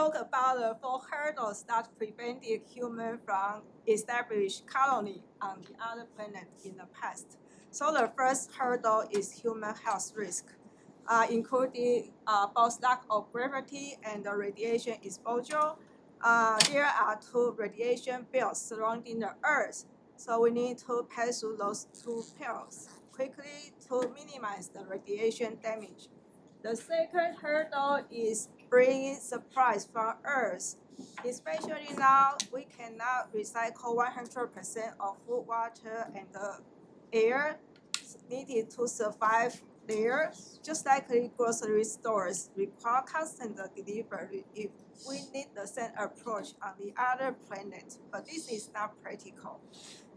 talk about the 4 hurdles that prevented humans from establishing colony on the other planet in the past. So the first hurdle is human health risk, including both lack of gravity and the radiation exposure. There are 2 radiation belts surrounding the Earth, so we need to pass through those 2 belts quickly to minimize the radiation damage. The second hurdle is bringing supplies from Earth. Especially now, we cannot recycle 100% of food, water, and the air needed to survive there. Just like the grocery stores require constant delivery if we need the same approach on the other planet, but this is not practical.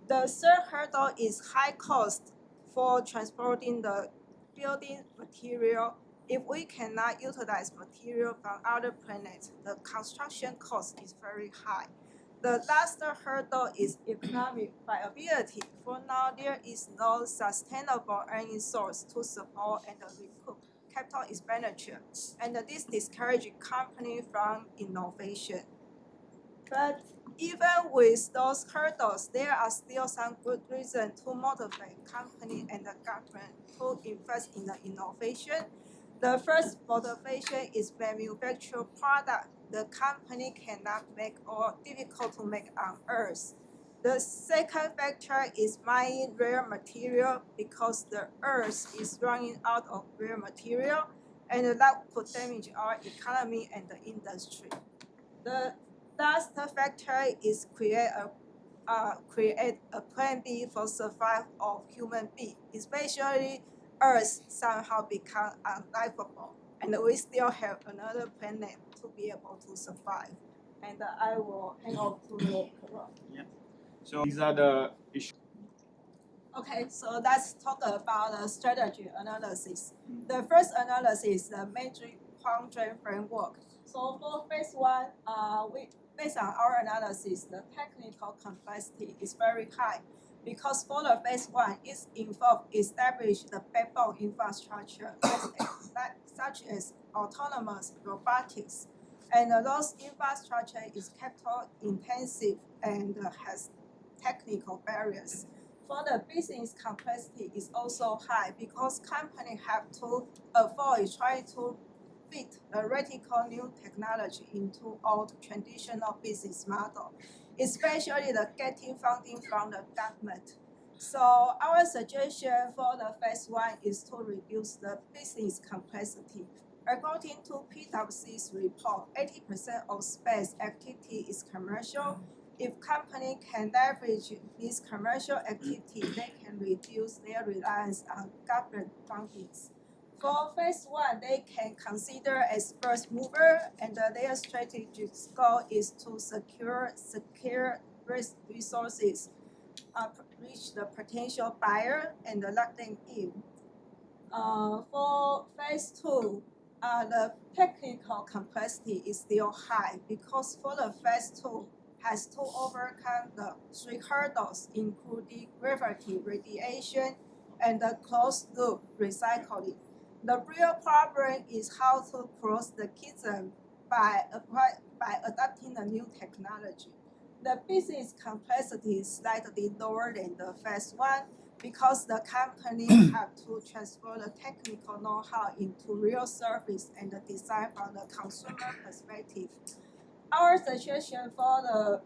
The third hurdle is high cost for transporting the building material. If we cannot utilize material from other planets, the construction cost is very high. The last hurdle is economic viability. For now, there is no sustainable earning source to support and recoup capital expenditure, and this discourages companies from innovation. But even with those hurdles, there are still some good reasons to motivate companies and the government to invest in the innovation. The first motivation is manufacture product the company cannot make or difficult to make on Earth. The second factor is mining rare material because the Earth is running out of rare material, and that could damage our economy and the industry. The last factor is create a plan B for survival of human beings, especially Earth somehow become unlivable, and we still have another planet to be able to survive. And I will hand over to the Carol. Yeah. So these are the issues. Okay, so let's talk about the strategy analysis. The first analysis is the matrix quadrant framework. So for phase 1, based on our analysis, the technical complexity is very high because for the phase 1, it involves establish the backbone infrastructure such as autonomous robotics. And those infrastructure is capital intensive and has technical barriers. For the business complexity is also high because companies have to avoid trying to fit a radical new technology into old traditional business model, especially the getting funding from the government. So our suggestion for the phase 1 is to reduce the business complexity. According to PwC's report, 80% of space activity is commercial. If companies can leverage this commercial activity, they can reduce their reliance on government fundings. For phase 1, they can consider as first mover, and their strategic goal is to secure resources, reach the potential buyer, and lock them in. For phase 2, the technical complexity is still high because for the phase 2 has to overcome the 3 hurdles, including gravity, radiation, and the closed-loop recycling. The real problem is how to cross the chasm by adopting the new technology. The business complexity is slightly lower than the phase 1 because the company have to transfer the technical know-how into real service and the design from the consumer perspective. Our suggestion for the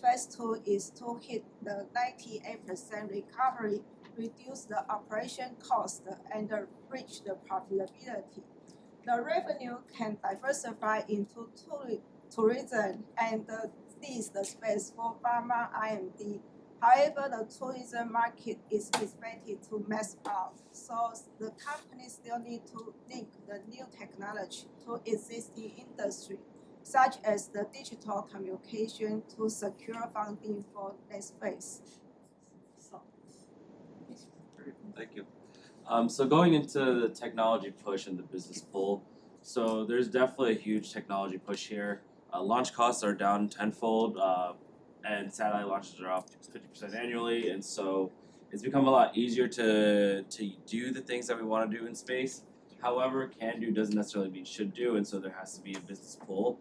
phase 2 is to hit the 98% recovery, reduce the operation cost, and reach the profitability. The revenue can diversify into tourism and lease the space for pharma R&D. However, the tourism market is expected to mass out, so the company still need to link the new technology to existing industry, such as the digital communication, to secure funding for next phase. Thank you. So going into the technology push and the business pull, so there's definitely a huge technology push here. Launch costs are down tenfold, and satellite launches are up 50% annually, and so it's become a lot easier to do the things that we want to do in space. However, can do doesn't necessarily mean should do, and so there has to be a business pull.